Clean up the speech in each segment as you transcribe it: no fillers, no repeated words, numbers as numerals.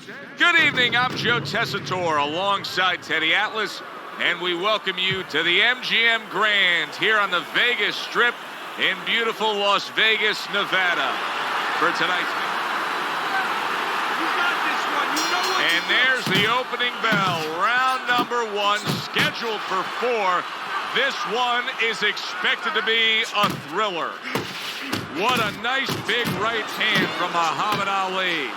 Good evening, I'm Joe Tessitore alongside Teddy Atlas, and we welcome you to the MGM Grand here on the Vegas Strip in beautiful Las Vegas, Nevada for tonight's game. And there's the opening bell, round number 1, scheduled for 4. This one is expected to be a thriller. What a nice big right hand from Muhammad Ali.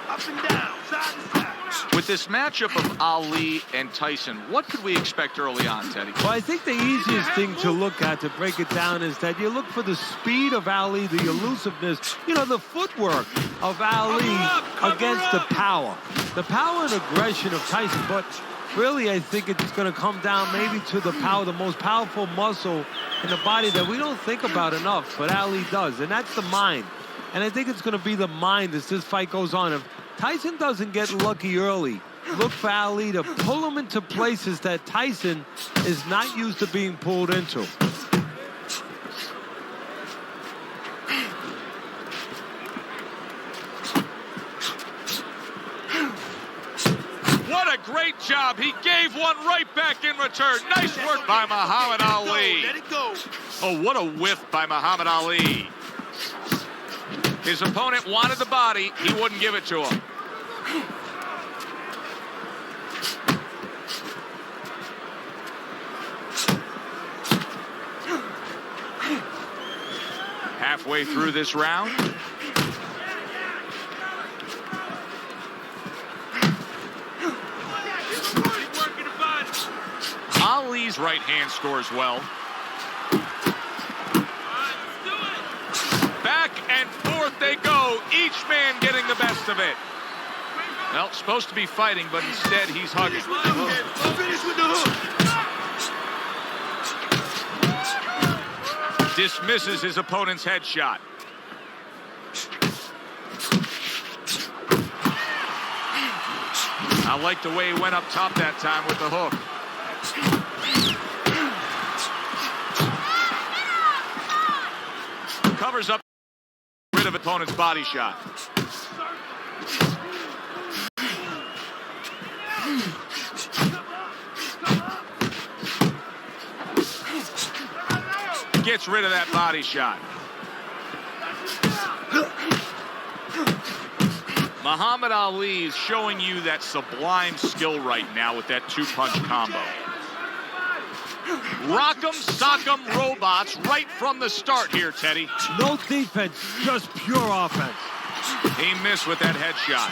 Up and down, side to side. With this matchup of Ali and Tyson, what could we expect early on, Teddy? Well, I think the easiest thing to look at, to break it down, is that you look for the speed of Ali, the elusiveness, the footwork of Ali against the power. The power and aggression of Tyson. But really, I think it's going to come down maybe to the power, the most powerful muscle in the body that we don't think about enough, but Ali does, and that's the mind. And I think it's going to be the mind as this fight goes on. If Tyson doesn't get lucky early, look for Ali to pull him into places that Tyson is not used to being pulled into. What a great job. He gave one right back in return. Nice work by Muhammad Ali. Let it go. Oh, what a whiff by Muhammad Ali. His opponent wanted the body. He wouldn't give it to him. Halfway through this round. Ali's right hand scores well. Back and forth they go, each man getting the best of it. Well, supposed to be fighting, but instead he's hugging. Finish with the hook. Dismisses his opponent's headshot. I like the way he went up top that time with the hook. Covers up, rid of opponent's body shot. Gets rid of that body shot. Muhammad Ali is showing you that sublime skill right now with that two-punch combo. Rock'em, sock'em robots right from the start here, Teddy. No defense, just pure offense. He missed with that headshot.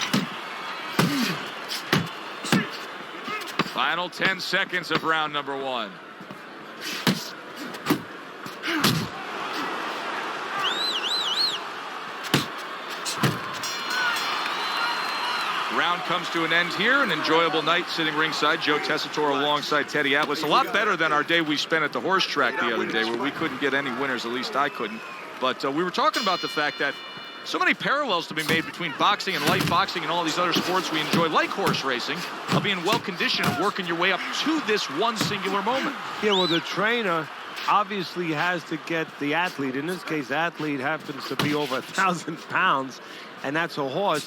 Final 10 seconds of round number 1. Round comes to an end here. An enjoyable night sitting ringside. Joe Tessitore alongside Teddy Atlas. A lot better than our day we spent at the horse track the other day, where we couldn't get any winners. At least I couldn't. But we were talking about the fact that so many parallels to be made between boxing and light boxing and all these other sports we enjoy, like horse racing, of being well-conditioned and working your way up to this one singular moment. Yeah, well, the trainer obviously has to get the athlete. In this case, the athlete happens to be over 1,000 pounds, and that's a horse.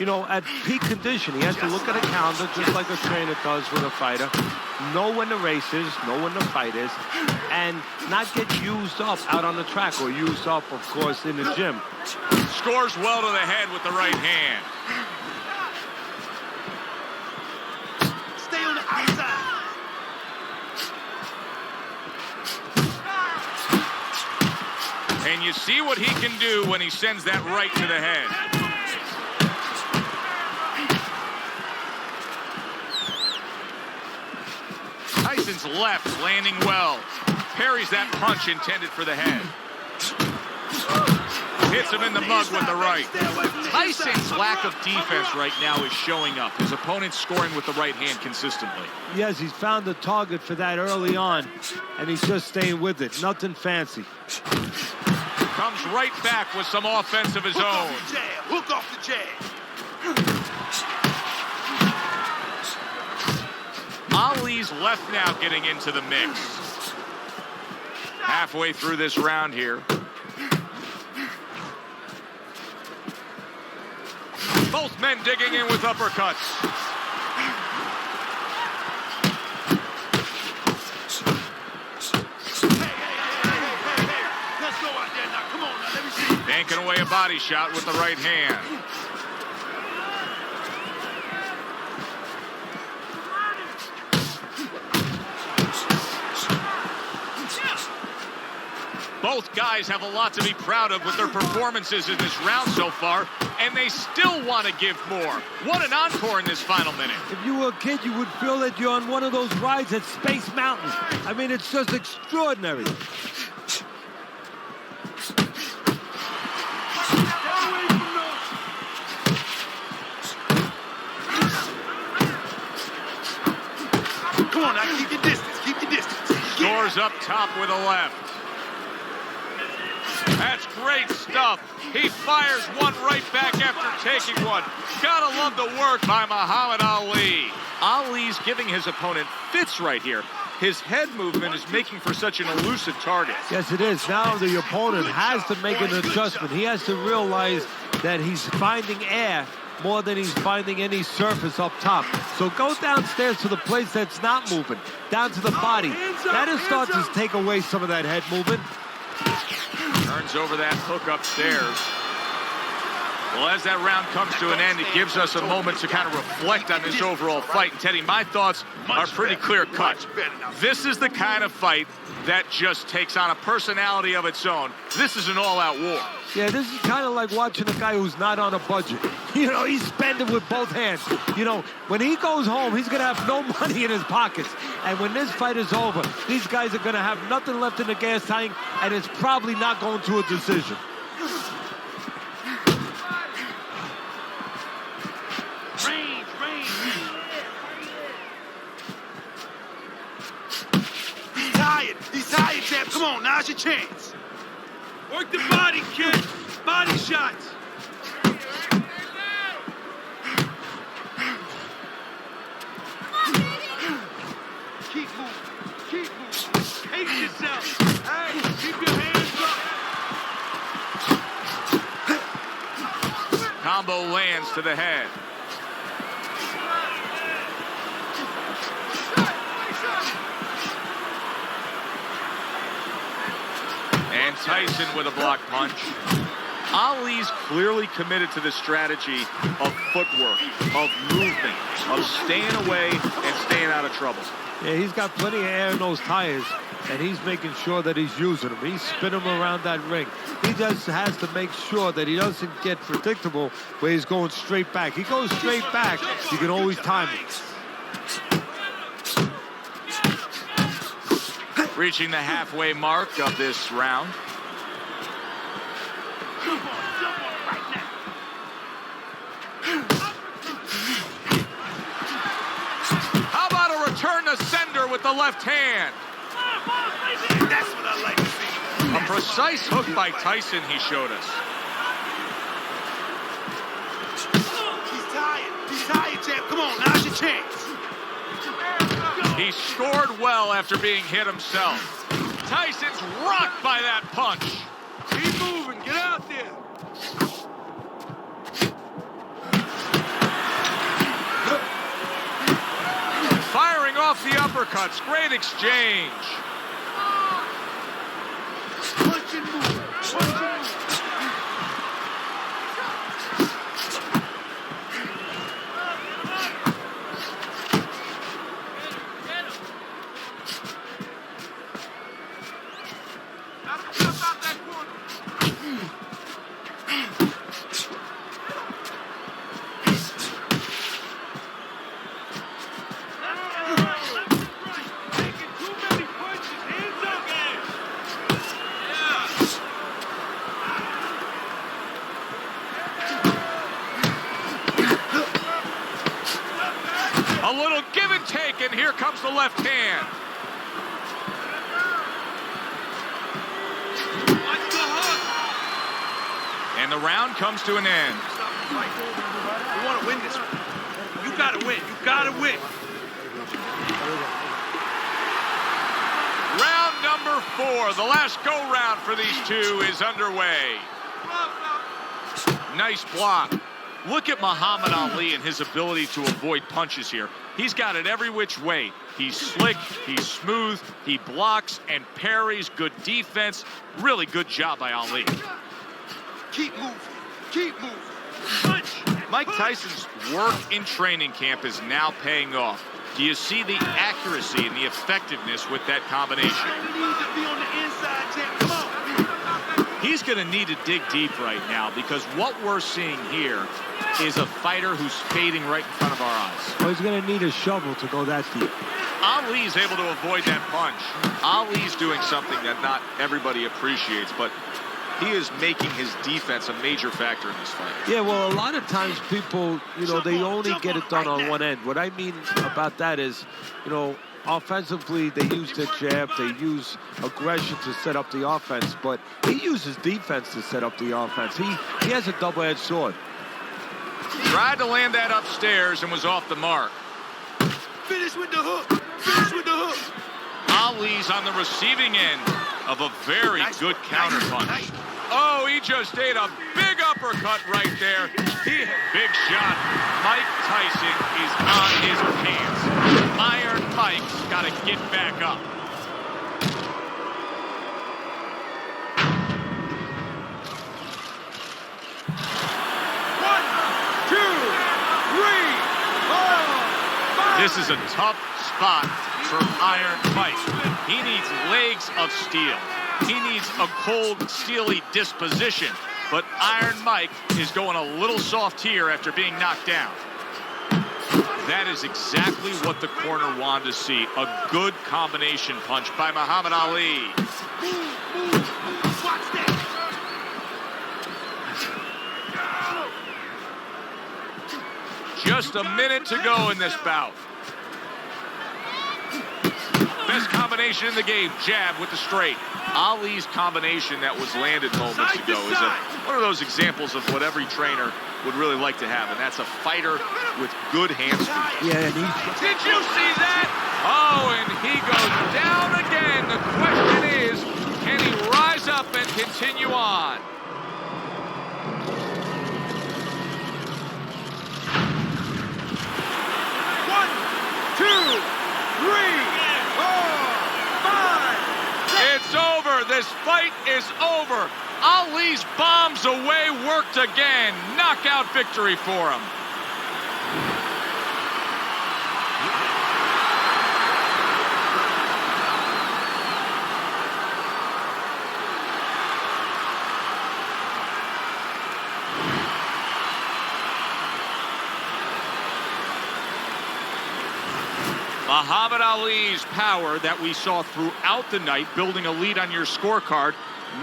At peak condition, he has to look at a calendar just like a trainer does with a fighter, know when the race is, know when the fight is, and not get used up out on the track, or used up, of course, in the gym. Scores well to the head with the right hand. Stay on the outside. And you see what he can do when he sends that right to the head. Tyson's left landing well. Parries that punch intended for the head. Hits him in the mug with the right. Tyson's lack of defense right now is showing up. His opponent's scoring with the right hand consistently. Yes, he's found the target for that early on, and he's just staying with it. Nothing fancy. Comes right back with some offense of his own. Hook off the jab. Ali's left now getting into the mix. Halfway through this round here. Both men digging in with uppercuts. Hey. Let's go out there now. Come on now. Let me see. Banking away a body shot with the right hand. Both guys have a lot to be proud of with their performances in this round so far, and they still want to give more. What an encore in this final minute. If you were a kid, you would feel that you're on one of those rides at Space Mountain. I mean, it's just extraordinary. Come on now. Keep your distance. Keep your distance. Scores up top with a left. That's great stuff. He fires one right back after taking one. Gotta love the work by Muhammad Ali. Ali's giving his opponent fits right here. His head movement is making for such an elusive target. Yes, it is. Now the opponent has to make an adjustment. He has to realize that he's finding air more than he's finding any surface up top. So go downstairs to the place that's not moving, down to the body. That'll start to take away some of that head movement. Turns over that hook upstairs. Well, as that round comes to an end, it gives us a moment to kind of reflect on this overall fight. And Teddy, my thoughts are pretty clear-cut. This is the kind of fight that just takes on a personality of its own. This is an all-out war. Yeah, this is kind of like watching a guy who's not on a budget. You know, he's spending with both hands. You know, when he goes home, he's going to have no money in his pockets. And when this fight is over, these guys are going to have nothing left in the gas tank, and it's probably not going to a decision. He's tired, champ. Come on, now's your chance. Work the body, kid. Body shots. Keep moving. Keep moving. Pace yourself. Hey, keep your hands up. Combo lands to the head. And Tyson with a block punch. Ali's clearly committed to the strategy of footwork, of movement, of staying away and staying out of trouble. Yeah, he's got plenty of air in those tires, and he's making sure that he's using them. He's spinning them around that ring. He just has to make sure that he doesn't get predictable where he's going straight back. He goes straight back, you can always time it. Reaching the halfway mark of this round. Jump on right now. How about a return to sender with the left hand? That's what I like to see. A precise hook by Tyson he showed us. He's tired, champ. Come on, now's your chance. He scored well after being hit himself. Tyson's rocked by that punch. Keep moving. Get out there. Firing off the uppercuts. Great exchange. Punch and move. Punch and move. A little give and take, and here comes the left hand. Watch the hook. And the round comes to an end. You want to win this one. You got to win. You got to win. Round number 4, the last go-round for these two is underway. Nice block. Look at Muhammad Ali and his ability to avoid punches here. He's got it every which way. He's slick, he's smooth, he blocks and parries. Good defense. Really good job by Ali. Keep moving. Keep moving. Punch. Mike Tyson's work in training camp is now paying off. Do you see the accuracy and the effectiveness with that combination? Don't need to be on the inside, champ. Come on. He's going to need to dig deep right now because what we're seeing here is a fighter who's fading right in front of our eyes. Well, he's going to need a shovel to go that deep. Ali's able to avoid that punch. Ali's doing something that not everybody appreciates, but he is making his defense a major factor in this fight. Yeah, well, a lot of times people, they only get it done on one end. What I mean about that is, offensively, they use the jab, they use aggression to set up the offense, but he uses defense to set up the offense. He has a double-edged sword. Tried to land that upstairs and was off the mark. Finish with the hook. Finish with the hook. Ali's on the receiving end of a very good counter punch. Oh, he just ate a big uppercut right there. Big shot. Mike Tyson is on his pants. Iron Mike's got to get back up. One, two, three, four, five. This is a tough spot for Iron Mike. He needs legs of steel. He needs a cold, steely disposition. But Iron Mike is going a little soft here after being knocked down. That is exactly what the corner wanted to see. A good combination punch by Muhammad Ali. Move. Watch that. Just a minute to go in this bout. Best combination in the game, jab with the straight. Ali's combination that was landed moments ago is one of those examples of what every trainer would really like to have, and that's a fighter with good hand speed. Yeah, and Did you see that? Oh, and he goes down again. The question is, can he rise up and continue on? One, two, three, four, five. It's over. This fight is over. Ali's bombs away worked again. Knockout victory for him. Muhammad Ali's power that we saw throughout the night, building a lead on your scorecard,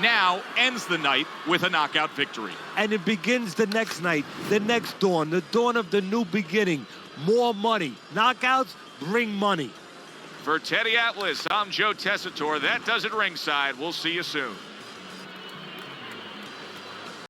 now ends the night with a knockout victory. And it begins the next night, the next dawn, the dawn of the new beginning. More money. Knockouts bring money. For Teddy Atlas, I'm Joe Tessitore. That does it ringside. We'll see you soon.